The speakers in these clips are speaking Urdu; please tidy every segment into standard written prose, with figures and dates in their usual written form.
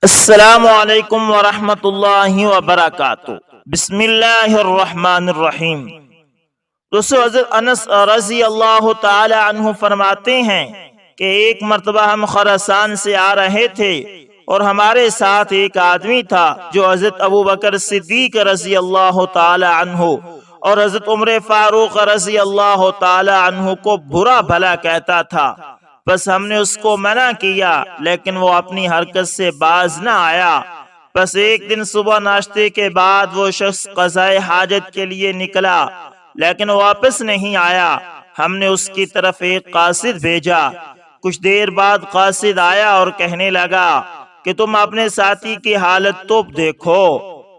السلام علیکم ورحمۃ اللہ وبرکاتہ۔ بسم اللہ الرحمن الرحیم۔ دوستو، حضرت انس رضی اللہ تعالی عنہ فرماتے ہیں کہ ایک مرتبہ ہم خراسان سے آ رہے تھے اور ہمارے ساتھ ایک آدمی تھا جو حضرت ابو بکر صدیق رضی اللہ تعالی عنہ اور حضرت عمر فاروق رضی اللہ تعالی عنہ کو برا بھلا کہتا تھا۔ بس ہم نے اس کو منع کیا لیکن وہ اپنی حرکت سے باز نہ آیا۔ بس ایک دن صبح ناشتے کے بعد وہ شخص قضائے حاجت کے لیے نکلا لیکن واپس نہیں آیا۔ ہم نے اس کی طرف ایک قاصد بھیجا۔ کچھ دیر بعد قاصد آیا اور کہنے لگا کہ تم اپنے ساتھی کی حالت تو دیکھو۔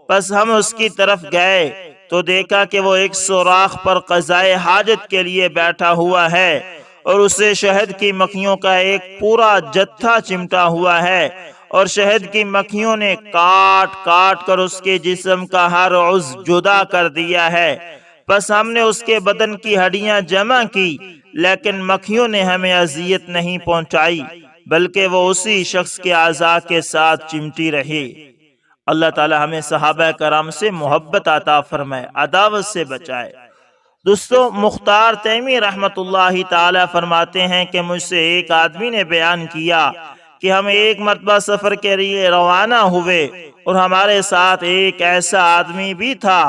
بس ہم اس کی طرف گئے تو دیکھا کہ وہ ایک سوراخ پر قضائے حاجت کے لیے بیٹھا ہوا ہے اور اسے شہد کی مکھیوں کا ایک پورا جتھا چمٹا ہوا ہے اور شہد کی مکھیوں نے کاٹ کاٹ کر اس کے جسم کا ہر عضو جدا کر دیا ہے۔ بس ہم نے اس کے بدن کی ہڈیاں جمع کی لیکن مکھیوں نے ہمیں اذیت نہیں پہنچائی بلکہ وہ اسی شخص کے اعضاء کے ساتھ چمٹی رہی۔ اللہ تعالی ہمیں صحابہ کرام سے محبت عطا فرمائے، عداوت سے بچائے۔ دوستو، مختار تیمی رحمت اللہ تعالی فرماتے ہیں کہ مجھ سے ایک آدمی نے بیان کیا کہ ہم ایک مرتبہ سفر کے لیے روانہ ہوئے اور ہمارے ساتھ ایک ایسا آدمی بھی تھا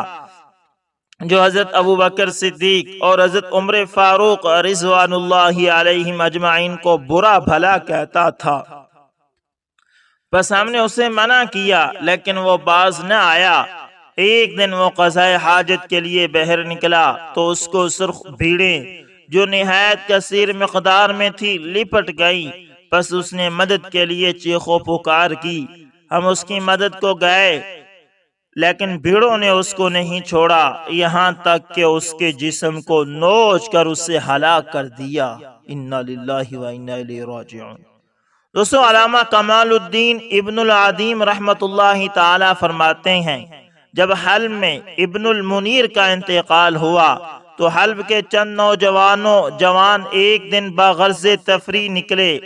جو حضرت ابو بکر صدیق اور حضرت عمر فاروق رضوان اللہ علیہم اجمعین کو برا بھلا کہتا تھا۔ بس ہم نے اسے منع کیا لیکن وہ باز نہ آیا۔ ایک دن وہ قضائے حاجت کے لیے باہر نکلا تو اس کو سرخ بھیڑیں جو نہایت کثیر مقدار میں تھی لپٹ گئی۔ بس اس نے مدد کے لیے چیخ و پکار کی۔ ہم اس کی مدد کو گئے لیکن بھیڑوں نے اس کو نہیں چھوڑا یہاں تک کہ اس کے جسم کو نوچ کر اسے ہلاک کر دیا۔ انا للہ و انا الیہ راجعون۔ دوستو، علامہ کمال الدین ابن العدیم رحمت اللہ تعالی فرماتے ہیں جب حلب میں ابن المنیر کا انتقال ہوا تو حلب کے چند جوان ایک دن بغرض تفریح نکلے۔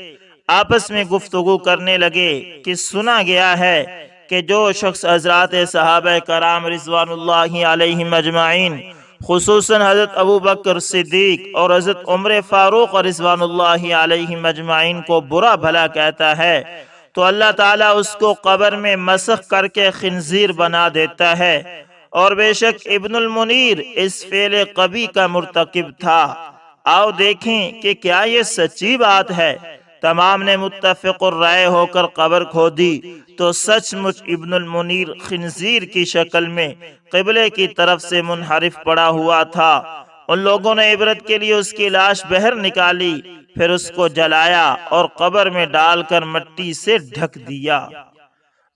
آپس میں گفتگو کرنے لگے کہ سنا گیا ہے کہ جو شخص حضرات صحابہ کرام رضوان اللہ علیہم اجمعین خصوصاً حضرت ابو بکر صدیق اور حضرت عمر فاروق رضوان اللہ علیہم اجمعین کو برا بھلا کہتا ہے تو اللہ تعالیٰ اس کو قبر میں مسخ کر کے خنزیر بنا دیتا ہے، اور بے شک ابن المنیر اس فعل قبیح کا مرتکب تھا۔ آؤ دیکھیں کہ کیا یہ سچی بات ہے۔ تمام نے متفق الرائے ہو کر قبر کھودی تو سچ مچ ابن المنیر خنزیر کی شکل میں قبلے کی طرف سے منحرف پڑا ہوا تھا۔ ان لوگوں نے عبرت کے لیے اس کی لاش باہر نکالی، پھر اس کو جلایا اور قبر میں ڈال کر مٹی سے ڈھک دیا۔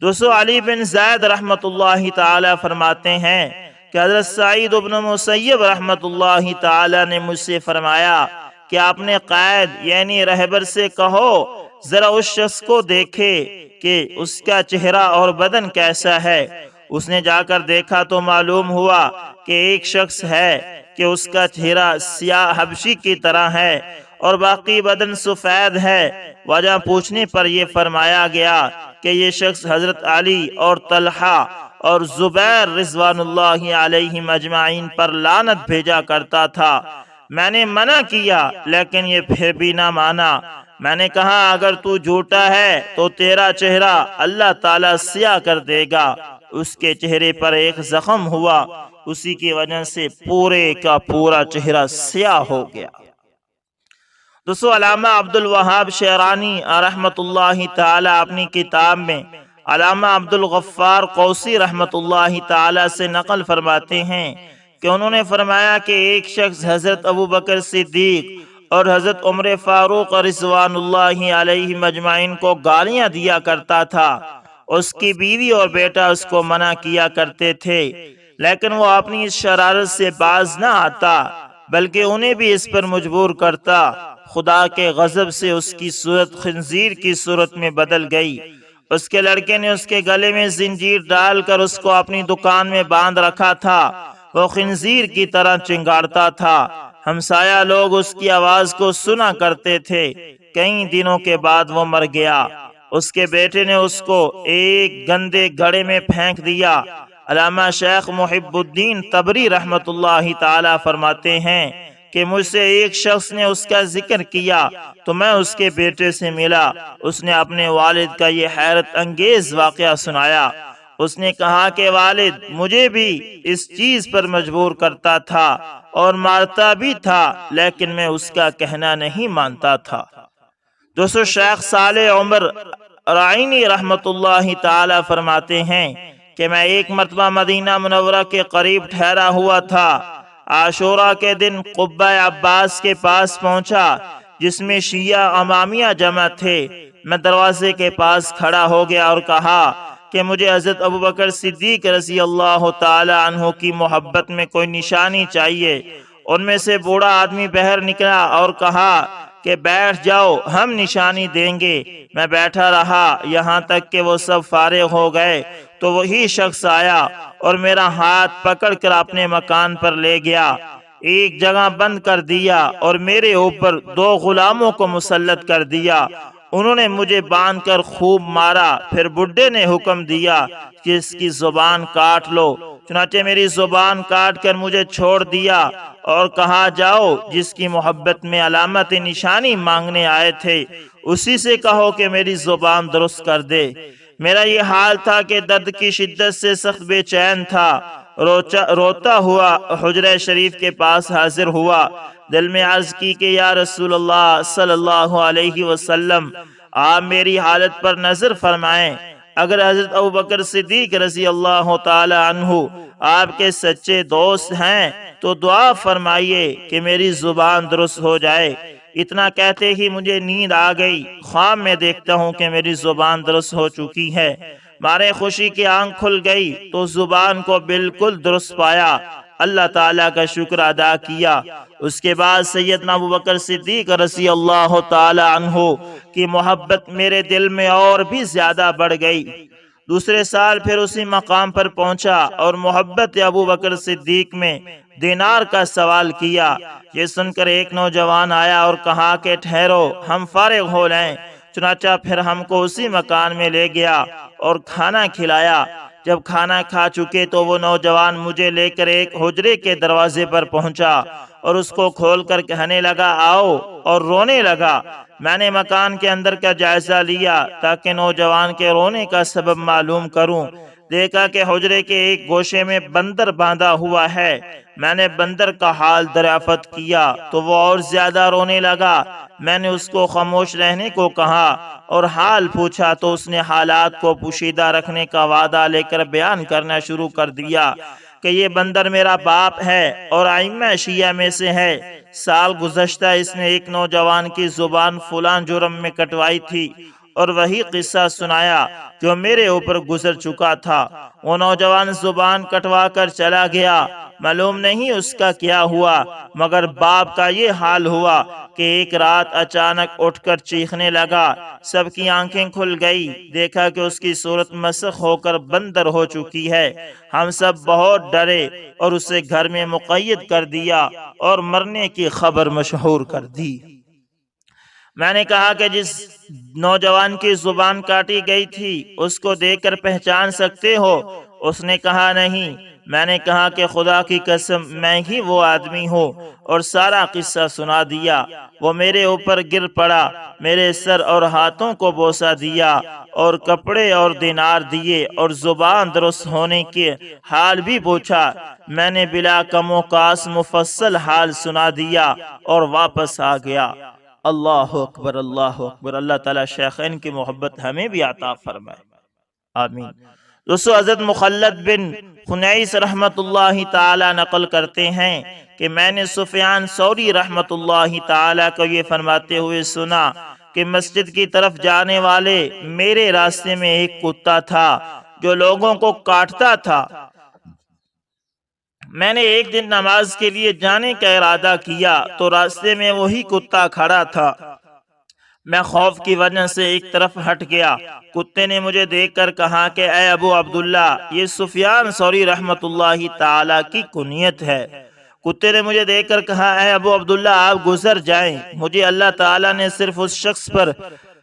دوستو، علی بن زید رحمت اللہ تعالی فرماتے ہیں کہ حضرت سعید بن مسیب رحمت اللہ تعالی نے مجھ سے فرمایا کہ آپ نے قائد یعنی رہبر سے کہو ذرا اس شخص کو دیکھے کہ اس کا چہرہ اور بدن کیسا ہے۔ اس نے جا کر دیکھا تو معلوم ہوا کہ ایک شخص ہے کہ اس کا چہرہ سیاہ حبشی کی طرح ہے اور باقی بدن سفید ہے۔ وجہ پوچھنے پر یہ فرمایا گیا کہ یہ شخص حضرت علی اور طلحہ اور زبیر رضوان اللہ علیہم اجمعین پر لعنت بھیجا کرتا تھا۔ میں نے منع کیا لیکن یہ پھر بھی نہ مانا۔ میں نے کہا اگر تو جھوٹا ہے تو تیرا چہرہ اللہ تعالیٰ سیاہ کر دے گا۔ اس کے چہرے پر ایک زخم ہوا، اسی کی وجہ سے پورے کا پورا چہرہ سیاہ ہو گیا۔ دوستو، علامہ عبد الوہاب شعرانی رحمت اللہ تعالی اپنی کتاب میں علامہ عبد الغفار قوسی رحمت اللہ تعالی سے نقل فرماتے ہیں کہ انہوں نے فرمایا کہ ایک شخص حضرت ابو بکر صدیق اور حضرت عمر فاروق رضوان اللہ علیہم اجمعین کو گالیاں دیا کرتا تھا۔ اس کی بیوی اور بیٹا اس کو منع کیا کرتے تھے لیکن وہ اپنی اس شرارت سے باز نہ آتا بلکہ انہیں بھی اس پر مجبور کرتا۔ خدا کے غضب سے اس کی صورت خنزیر کی صورت میں بدل گئی۔ اس کے لڑکے نے اس کے گلے میں زنجیر ڈال کر اس کو اپنی دکان میں باندھ رکھا تھا۔ وہ خنزیر کی طرح چنگاڑتا تھا۔ ہمسایہ لوگ اس کی آواز کو سنا کرتے تھے۔ کئی دنوں کے بعد وہ مر گیا۔ اس کے بیٹے نے اس کو ایک گندے گڑھے میں پھینک دیا۔ علامہ شیخ محب الدین تبری رحمت اللہ تعالی فرماتے ہیں کہ مجھ سے ایک شخص نے اس کا ذکر کیا تو میں اس کے بیٹے سے ملا۔ اس نے اپنے والد کا یہ حیرت انگیز واقعہ سنایا۔ اس نے کہا کہ والد مجھے بھی اس چیز پر مجبور کرتا تھا اور مارتا بھی تھا، لیکن میں اس کا کہنا نہیں مانتا تھا۔ دوستو، شیخ صالح عمر رائنی رحمت اللہ تعالی فرماتے ہیں کہ میں ایک مرتبہ مدینہ منورہ کے قریب ٹھہرا ہوا تھا۔ عاشورہ کے دن قبہ عباس کے پاس پہنچا جس میں شیعہ امامیہ جمع تھے۔ میں دروازے کے پاس کھڑا ہو گیا اور کہا کہ مجھے حضرت ابوبکر صدیق رضی اللہ تعالی عنہ کی محبت میں کوئی نشانی چاہیے۔ ان میں سے بوڑھا آدمی باہر نکلا اور کہا کہ بیٹھ جاؤ، ہم نشانی دیں گے۔ میں بیٹھا رہا یہاں تک کہ وہ سب فارغ ہو گئے تو وہی شخص آیا اور میرا ہاتھ پکڑ کر اپنے مکان پر لے گیا، ایک جگہ بند کر دیا اور میرے اوپر 2 غلاموں کو مسلط کر دیا۔ انہوں نے مجھے باندھ کر خوب مارا۔ پھر بڈھے نے حکم دیا کہ اس کی زبان کاٹ لو۔ چنانچہ میری زبان کاٹ کر مجھے چھوڑ دیا اور کہا جاؤ، جس کی محبت میں علامت نشانی مانگنے آئے تھے اسی سے کہو کہ میری زبان درست کر دے۔ میرا یہ حال تھا کہ درد کی شدت سے سخت بے چین تھا۔ روتا ہوا حجرہ شریف کے پاس حاضر ہوا۔ دل میں عرض کی کہ یا رسول اللہ صلی اللہ علیہ وسلم، آپ میری حالت پر نظر فرمائیں۔ اگر حضرت ابوبکر صدیق رضی اللہ تعالی عنہ آپ کے سچے دوست ہیں تو دعا فرمائیے کہ میری زبان درست ہو جائے۔ اتنا کہتے ہی مجھے نیند آ گئی۔ خواب میں دیکھتا ہوں کہ میری زبان درست ہو چکی ہے۔ مارے خوشی کی آنکھ کھل گئی تو زبان کو بالکل درست پایا۔ اللہ تعالیٰ کا شکر ادا کیا۔ اس کے بعد سیدنا ابوبکر صدیق رضی اللہ تعالی عنہ کی محبت میرے دل میں اور بھی زیادہ بڑھ گئی۔ دوسرے سال پھر اسی مقام پر پہنچا اور محبت ابوبکر صدیق میں دینار کا سوال کیا۔ یہ سن کر ایک نوجوان آیا اور کہا کہ ٹھہرو، ہم فارغ ہو لیں۔ چنانچہ پھر ہم کو اسی مکان میں لے گیا اور کھانا کھلایا۔ جب کھانا کھا چکے تو وہ نوجوان مجھے لے کر ایک حجرے کے دروازے پر پہنچا اور اس کو کھول کر کہنے لگا آؤ، اور رونے لگا۔ میں نے مکان کے اندر کا جائزہ لیا تاکہ نوجوان کے رونے کا سبب معلوم کروں۔ دیکھا کہ حجرے کے ایک گوشے میں بندر باندھا ہوا ہے۔ میں نے بندر کا حال دریافت کیا تو وہ اور زیادہ رونے لگا۔ میں نے اس کو خاموش رہنے کو کہا اور حال پوچھا تو اس نے حالات کو پوشیدہ رکھنے کا وعدہ لے کر بیان کرنا شروع کر دیا کہ یہ بندر میرا باپ ہے اور ائمہ شیعہ میں سے ہے۔ سال گزشتہ اس نے ایک نوجوان کی زبان فلان جرم میں کٹوائی تھی اور وہی قصہ سنایا جو میرے اوپر گزر چکا تھا۔ وہ نوجوان زبان کٹوا کر چلا گیا۔ معلوم نہیں اس کا کیا ہوا، مگر باپ کا یہ حال ہوا کہ ایک رات اچانک اٹھ کر چیخنے لگا۔ سب کی آنکھیں کھل گئی۔ دیکھا کہ اس کی صورت مسخ ہو کر بندر ہو چکی ہے۔ ہم سب بہت ڈرے اور اسے گھر میں مقید کر دیا اور مرنے کی خبر مشہور کر دی۔ میں نے کہا کہ جس نوجوان کی زبان کاٹی گئی تھی اس کو دیکھ کر پہچان سکتے ہو؟ اس نے کہا نہیں۔ میں نے کہا کہ خدا کی قسم میں ہی وہ آدمی ہوں، اور سارا قصہ سنا دیا۔ وہ میرے اوپر گر پڑا، میرے سر اور ہاتھوں کو بوسہ دیا اور کپڑے اور دینار دیے اور زبان درست ہونے کے حال بھی پوچھا۔ میں نے بلا کم و کاس مفصل حال سنا دیا اور واپس آ گیا۔ اللہ اکبر، اللہ اکبر۔ اللہ تعالیٰ شیخین کی محبت ہمیں بھی عطا فرمائے، آمین۔ دوستو، حضرت مخلد بن خنیس رحمت اللہ تعالی نقل کرتے ہیں کہ میں نے سفیان ثوری رحمت اللہ تعالی کو یہ فرماتے ہوئے سنا کہ مسجد کی طرف جانے والے میرے راستے میں ایک کتا تھا جو لوگوں کو کاٹتا تھا۔ میں نے ایک دن نماز کے لیے جانے کا ارادہ کیا تو راستے میں وہی کتا کھڑا تھا۔ میں خوف کی وجہ سے ایک طرف ہٹ گیا۔ کتے نے مجھے دیکھ کر کہا کہ اے ابو عبداللہ، یہ سفیان ثوری رحمت اللہ تعالی کی کنیت ہے۔ کتے نے مجھے دیکھ کر کہا اے ابو عبداللہ، آپ گزر جائیں، مجھے اللہ تعالی نے صرف اس شخص پر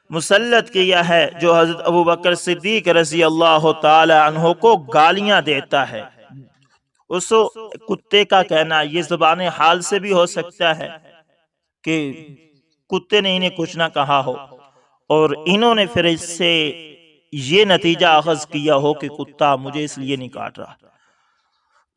مسلط کیا ہے جو حضرت ابو بکر صدیق رضی اللہ تعالی عنہ کو گالیاں دیتا ہے۔ اس کتے کا کہنا، یہ زبان حال سے بھی ہو سکتا ہے کہ کتے نے انہیں کچھ نہ کہا ہو اور انہوں نے پھر اس سے یہ نتیجہ اخذ کیا ہو کہ کتا مجھے اس لیے نہیں کاٹ رہا۔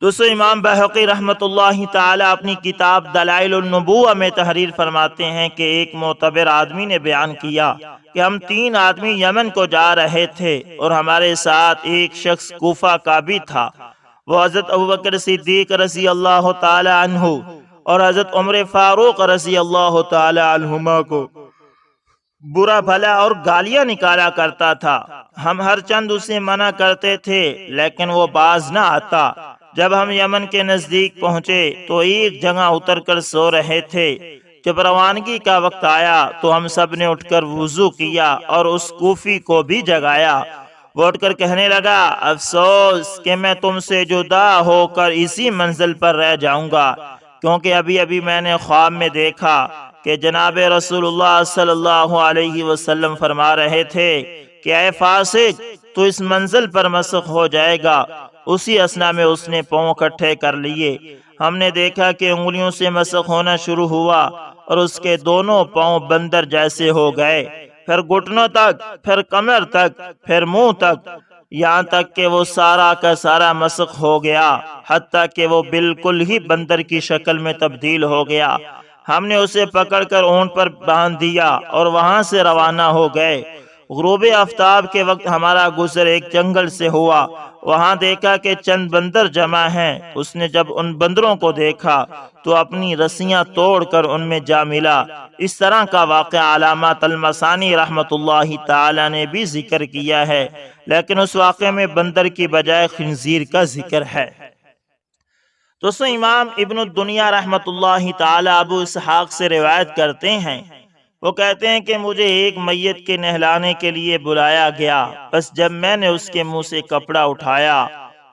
دوستو امام بہقی رحمت اللہ تعالی اپنی کتاب دلائل النبوہ میں تحریر فرماتے ہیں کہ ایک معتبر آدمی نے بیان کیا کہ ہم 3 آدمی یمن کو جا رہے تھے اور ہمارے ساتھ ایک شخص کوفہ کا بھی تھا۔ وہ حضرت ابوبکر صدیق رضی اللہ تعالی عنہ اور حضرت عمر فاروق رضی اللہ تعالی عنہما کو برا بھلا اور گالیاں نکالا کرتا تھا۔ ہم ہر چند اسے منع کرتے تھے لیکن وہ باز نہ آتا۔ جب ہم یمن کے نزدیک پہنچے تو ایک جگہ اتر کر سو رہے تھے۔ جب روانگی کا وقت آیا تو ہم سب نے اٹھ کر وضو کیا اور اس کوفی کو بھی جگایا۔ وہ اٹھ کر کہنے لگا، افسوس کہ میں تم سے جدا ہو کر اسی منزل پر رہ جاؤں گا، کیونکہ ابھی ابھی میں نے خواب میں دیکھا کہ جناب رسول اللہ صلی اللہ علیہ وسلم فرما رہے تھے کہ اے فاسق، تو اس منزل پر مسخ ہو جائے گا۔ اسی اثنا میں اس نے پاؤں اکٹھے کر لیے۔ ہم نے دیکھا کہ انگلیوں سے مسخ ہونا شروع ہوا اور اس کے دونوں پاؤں بندر جیسے ہو گئے، پھر گھٹنوں تک، پھر کمر تک، پھر منہ تک، یہاں تک کہ وہ سارا کا سارا مسخ ہو گیا، حتیٰ کہ وہ بالکل ہی بندر کی شکل میں تبدیل ہو گیا۔ ہم نے اسے پکڑ کر اونٹ پر باندھ دیا اور وہاں سے روانہ ہو گئے۔ غروب آفتاب کے وقت ہمارا گزر ایک جنگل سے ہوا، وہاں دیکھا کہ چند بندر جمع ہیں۔ اس نے جب ان بندروں کو دیکھا تو اپنی رسیاں توڑ کر ان میں جا ملا۔ اس طرح کا واقعہ علامہ طلمسانی رحمت اللہ تعالی نے بھی ذکر کیا ہے، لیکن اس واقعے میں بندر کی بجائے خنزیر کا ذکر ہے۔ دوستو امام ابن الدنیا رحمت اللہ تعالی ابو اسحاق سے روایت کرتے ہیں، وہ کہتے ہیں کہ مجھے ایک میت کے نہلانے کے لیے بلایا گیا، بس جب میں نے اس کے منہ سے کپڑا اٹھایا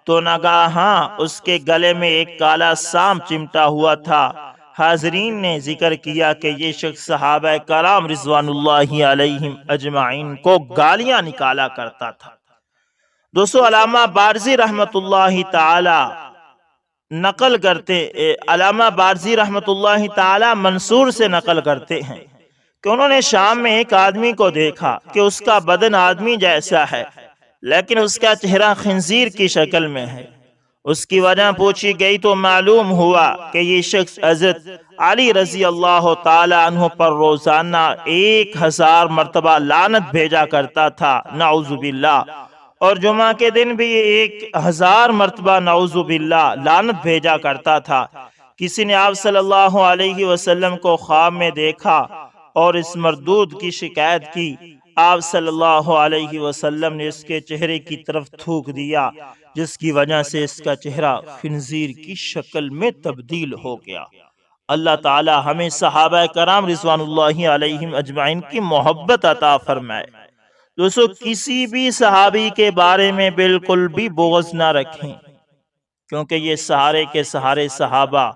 تو ناگہاں اس کے گلے میں ایک کالا سانپ چمٹا ہوا تھا۔ حاضرین نے ذکر کیا کہ یہ شخص صحابہ کرام رضوان اللہ علیہم اجمعین کو گالیاں نکالا کرتا تھا۔ دوستو علامہ بارزی رحمت اللہ تعالی نقل کرتے، علامہ بارزی رحمت اللہ تعالی منصور سے نقل کرتے ہیں کہ انہوں نے شام میں ایک آدمی کو دیکھا کہ اس کا بدن آدمی جیسا ہے لیکن اس کا چہرہ خنزیر کی شکل میں ہے۔ اس کی وجہ پوچھی گئی تو معلوم ہوا کہ یہ شخص حضرت علی رضی اللہ تعالی عنہ پر روزانہ 1000 مرتبہ لعنت بھیجا کرتا تھا، نعوذ باللہ، اور جمعہ کے دن بھی 1000 مرتبہ نعوذ باللہ لعنت بھیجا کرتا تھا۔ کسی نے آپ صلی اللہ علیہ وسلم کو خواب میں دیکھا اور اس مردود کی شکایت کی۔ آپ صلی اللہ علیہ وسلم نے اس کے چہرے کی طرف تھوک دیا، جس کی وجہ سے اس کا چہرہ خنزیر کی شکل میں تبدیل ہو گیا۔ اللہ تعالی ہمیں صحابہ کرام رضوان اللہ علیہم اجمعین کی محبت عطا فرمائے۔ دوستو کسی بھی صحابی کے بارے میں بالکل بھی بغض نہ رکھیں، کیونکہ یہ سہارے کے سہارے صحابہ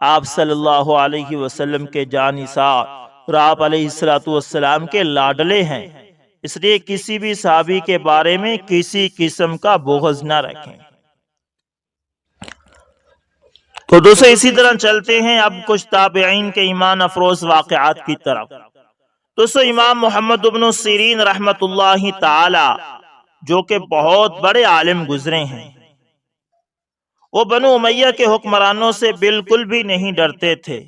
آپ صلی اللہ علیہ وسلم کے جانثار اور آپ علیہ السلام کے لاڈلے ہیں، اس لیے کسی بھی صحابی کے بارے میں کسی قسم کا بغض نہ رکھیں۔ تو دوستو اسی طرح چلتے ہیں اب کچھ تابعین کے ایمان افروز واقعات کی طرف۔ دوستو امام محمد بن سیرین رحمت اللہ تعالی جو کہ بہت بڑے عالم گزرے ہیں، وہ بنو امیہ کے حکمرانوں سے بالکل بھی نہیں ڈرتے تھے،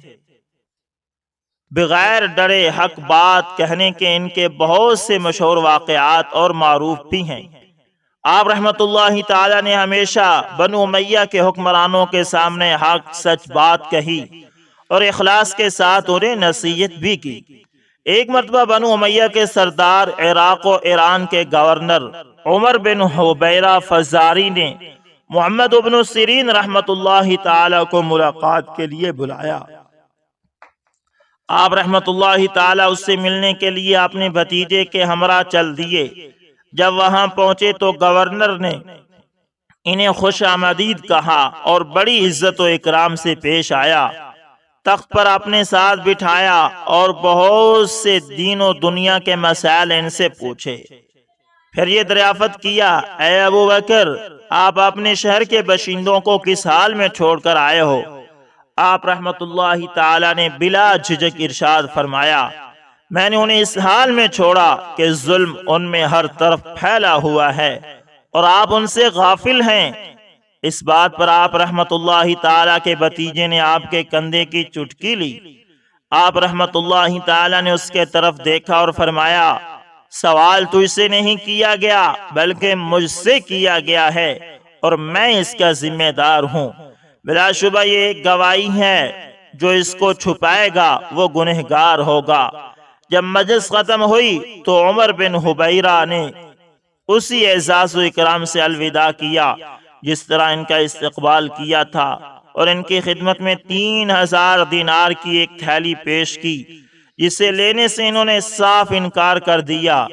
بغیر ڈرے حق بات کہنے کے ان کے بہت سے مشہور واقعات اور معروف بھی ہیں۔ آپ رحمت اللہ تعالی نے ہمیشہ بنو امیہ کے حکمرانوں کے سامنے حق سچ بات کہی اور اخلاص کے ساتھ انہیں نصیحت بھی کی۔ ایک مرتبہ بنو امیہ کے سردار عراق و ایران کے گورنر عمر بن حبیرہ فزاری نے محمد بن سیرین رحمت اللہ تعالی کو ملاقات کے لیے بلایا۔ آپ رحمت اللہ تعالی اس سے ملنے کے لیے اپنے بھتیجے کے ہمراہ چل دیے۔ جب وہاں پہنچے تو گورنر نے انہیں خوش آمدید کہا اور بڑی عزت و اکرام سے پیش آیا۔ تخت پر اپنے ساتھ بٹھایا اور بہت سے دین و دنیا کے مسائل ان سے پوچھے۔ پھر یہ دریافت کیا، اے ابو بکر، آپ اپنے شہر کے باشندوں کو کس حال میں چھوڑ کر آئے ہو؟ آپ رحمت اللہ تعالی نے بلا جھجک ارشاد فرمایا، میں نے انہیں اس حال میں چھوڑا کہ ظلم ان میں ہر طرف پھیلا ہوا ہے اور آپ ان سے غافل ہیں۔ اس بات پر آپ رحمت اللہ تعالی کے بھتیجے نے آپ کے کندھے کی چٹکی لی۔ آپ رحمت اللہ تعالی نے اس کے طرف دیکھا اور فرمایا، سوال تو اسے نہیں کیا گیا بلکہ مجھ سے کیا گیا ہے اور میں اس کا ذمہ دار ہوں۔ بلا شبہ یہ ایک گواہی ہے، جو اس کو چھپائے گا وہ گنہگار ہوگا۔ جب مجلس ختم ہوئی تو عمر بن حبیرہ نے اسی اعزاز و اکرام سے الوداع کیا جس طرح ان کا استقبال کیا تھا، اور ان کی خدمت میں 3000 دینار کی ایک تھیلی پیش کی، جسے لینے سے انہوں نے صاف انکار کر دیا۔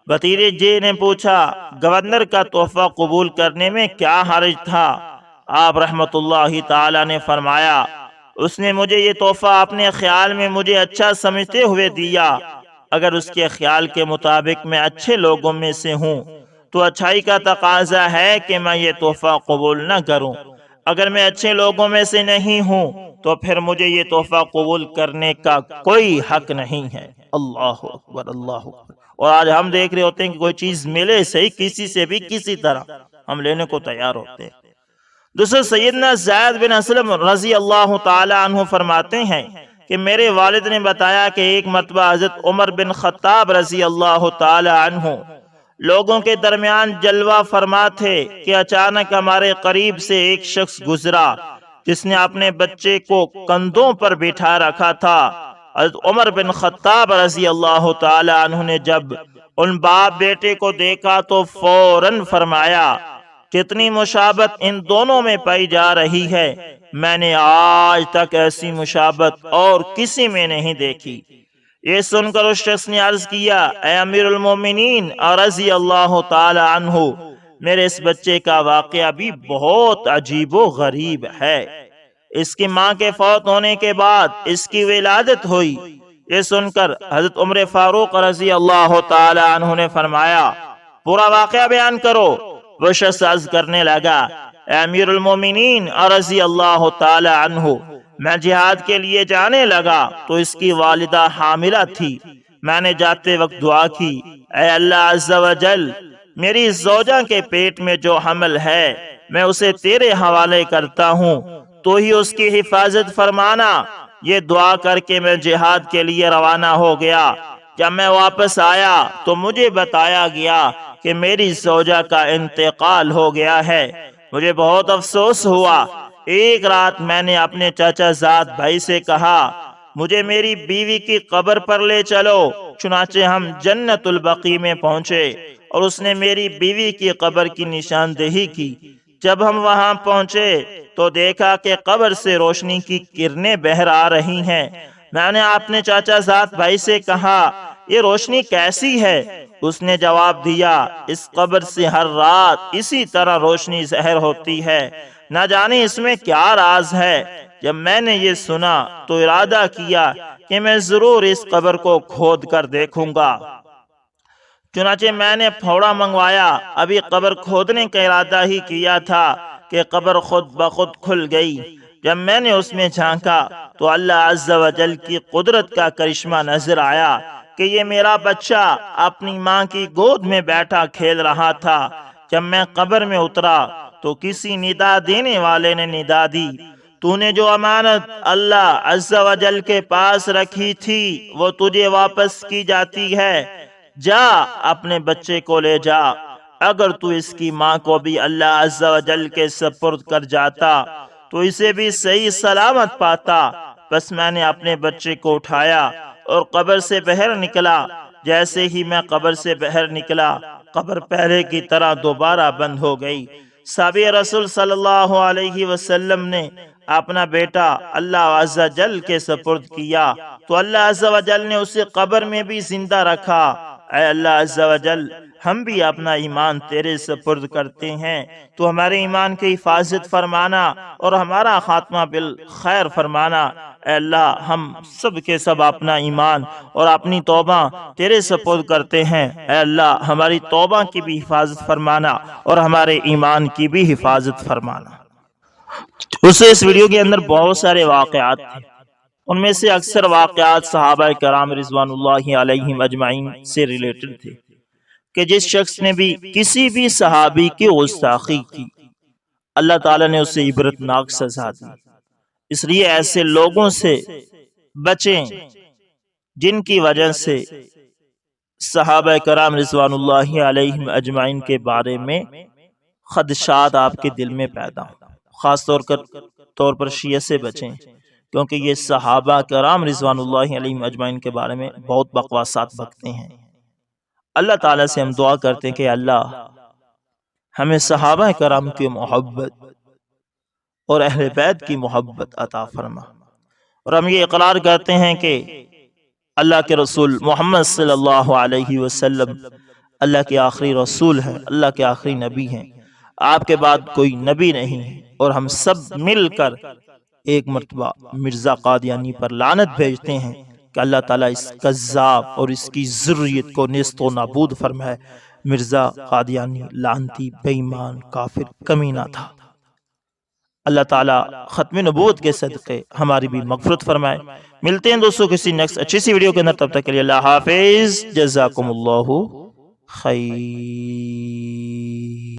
بھتیجے جی نے پوچھا، گورنر کا تحفہ قبول کرنے میں کیا حرج تھا؟ آپ رحمت اللہ تعالی نے فرمایا، اس نے مجھے یہ تحفہ اپنے خیال میں مجھے اچھا سمجھتے ہوئے دیا۔ اگر اس کے خیال کے مطابق میں اچھے لوگوں میں سے ہوں تو اچھائی کا تقاضا ہے کہ میں یہ تحفہ قبول نہ کروں۔ اگر میں اچھے لوگوں میں سے نہیں ہوں تو پھر مجھے یہ تحفہ قبول کرنے کا کوئی حق نہیں ہے۔ اللہ اکبر، اللہ اکبر۔ اور آج ہم دیکھ رہے ہوتے ہیں کہ کوئی چیز ملے صحیح، کسی سے بھی کسی طرح ہم لینے کو تیار ہوتے ہیں۔ دوسرے سیدنا زید بن اسلم رضی اللہ تعالی عنہ فرماتے ہیں کہ میرے والد نے بتایا کہ ایک مرتبہ حضرت عمر بن خطاب رضی اللہ تعالی عنہ لوگوں کے درمیان جلوہ فرما تھے کہ اچانک ہمارے قریب سے ایک شخص گزرا جس نے اپنے بچے کو کندھوں پر بٹھا رکھا تھا۔ حضرت عمر بن خطاب رضی اللہ تعالی عنہ نے جب ان باپ بیٹے کو دیکھا تو فوراً فرمایا، کتنی مشابہت ان دونوں میں پائی جا رہی ہے، میں نے آج تک ایسی مشابہت اور کسی میں نہیں دیکھی۔ یہ سن کر اس شخص نے عرض کیا، اے امیر المومنین اور رضی اللہ تعالی عنہ، میرے اس بچے کا واقعہ بھی بہت عجیب و غریب ہے۔ اس کی ماں کے فوت ہونے کے بعد اس کی ولادت ہوئی۔ یہ سن کر حضرت عمر فاروق رضی اللہ تعالی عنہ نے فرمایا، پورا واقعہ بیان کرو۔ وہ شخص عرض کرنے لگا، اے امیر المومنین اور رضی اللہ تعالی عنہ، میں جہاد کے لیے جانے لگا تو اس کی والدہ حاملہ تھی۔ میں نے جاتے وقت دعا کی، اے اللہ عز و جل، میری زوجہ کے پیٹ میں جو حمل ہے میں اسے تیرے حوالے کرتا ہوں، تو ہی اس کی حفاظت فرمانا۔ یہ دعا کر کے میں جہاد کے لیے روانہ ہو گیا۔ جب میں واپس آیا تو مجھے بتایا گیا کہ میری زوجہ کا انتقال ہو گیا ہے۔ مجھے بہت افسوس ہوا۔ ایک رات میں نے اپنے چچا زاد بھائی سے کہا، مجھے میری بیوی کی قبر پر لے چلو۔ چنانچہ ہم جنت البقیع میں پہنچے اور اس نے میری بیوی کی قبر کی نشاندہی کی۔ جب ہم وہاں پہنچے تو دیکھا کہ قبر سے روشنی کی کرنیں بہر آ رہی ہیں۔ میں نے اپنے چاچا زاد بھائی سے کہا، یہ روشنی کیسی ہے؟ اس نے جواب دیا، اس قبر سے ہر رات اسی طرح روشنی ظاہر ہوتی ہے، نہ جانے اس میں کیا راز ہے۔ جب میں نے یہ سنا تو ارادہ کیا کہ میں ضرور اس قبر کو کھود کر دیکھوں گا۔ چنانچہ میں نے پھوڑا منگوایا۔ ابھی قبر کھودنے کا ارادہ ہی کیا تھا کہ قبر خود بخود کھل گئی۔ جب میں نے اس میں جھانکا تو اللہ عز و جل کی قدرت کا کرشمہ نظر آیا کہ یہ میرا بچہ اپنی ماں کی گود میں بیٹھا کھیل رہا تھا۔ جب میں قبر میں اترا تو کسی ندا دینے والے نے ندا دی، تو نے جو امانت اللہ عز و جل کے پاس رکھی تھی وہ تجھے واپس کی جاتی ہے، جا اپنے بچے کو لے جا۔ اگر تو اس کی ماں کو بھی اللہ عز و جل کے سپرد کر جاتا تو اسے بھی صحیح سلامت پاتا۔ بس میں نے اپنے بچے کو اٹھایا اور قبر سے باہر نکلا۔ جیسے ہی میں قبر سے باہر نکلا، قبر پہلے کی طرح دوبارہ بند ہو گئی۔ صحابی رسول صلی اللہ علیہ وسلم نے اپنا بیٹا اللہ عز و جل کے سپرد کیا تو اللہ عز و جل نے اسے قبر میں بھی زندہ رکھا۔ اے اللہ عز و جل، ہم بھی اپنا ایمان تیرے سپرد کرتے ہیں، تو ہمارے ایمان کی حفاظت فرمانا اور ہمارا خاتمہ بالخیر فرمانا۔ اے اللہ ہم سب کے سب اپنا ایمان اور اپنی توبہ تیرے سپرد کرتے ہیں۔ اے اللہ ہماری توبہ کی بھی حفاظت فرمانا اور ہمارے ایمان کی بھی حفاظت فرمانا۔ اس ویڈیو کے اندر بہت سارے واقعات تھے، ان میں سے اکثر واقعات صحابہ کرام رضوان اللہ علیہم اجمعین سے ریلیٹڈ تھے کہ جس شخص نے بھی کسی بھی صحابی کی گستاخی کی اللہ تعالیٰ نے اسے عبرتناک سزا دی۔ اس لیے ایسے لوگوں سے بچیں جن کی وجہ سے صحابہ کرام رضوان اللہ علیہم اجمعین کے بارے میں خدشات آپ کے دل میں پیدا ہوں۔ خاص طور پر شیعہ سے بچیں، کیونکہ یہ صحابہ کرام رضوان اللہ علیہم اجمعین کے بارے میں بہت بکواسات بکتے ہیں۔ اللہ تعالیٰ سے ہم دعا کرتے ہیں کہ اللہ ہمیں صحابہ کرام کی محبت اور اہل بیت کی محبت عطا فرما، اور ہم یہ اقرار کرتے ہیں کہ اللہ کے رسول محمد صلی اللہ علیہ وسلم اللہ کے آخری رسول ہیں، اللہ کے آخری نبی ہیں، آپ کے بعد کوئی نبی نہیں ہے، اور ہم سب مل کر ایک مرتبہ مرزا قادیانی پر لعنت بھیجتے ہیں کہ اللہ تعالیٰ اس کذاب اور اس کی ذریت کو نیست و نابود فرمائے۔ مرزا قادیانی لعنتی، بے ایمان، کافر، کمینہ تھا۔ اللہ تعالیٰ ختم نبوت کے صدقے ہماری بھی مغفرت فرمائے۔ ملتے ہیں دوستوں کسی نیکسٹ اچھی سی ویڈیو کے اندر، تب تک کے لیے اللہ حافظ، جزاکم اللہ خیر۔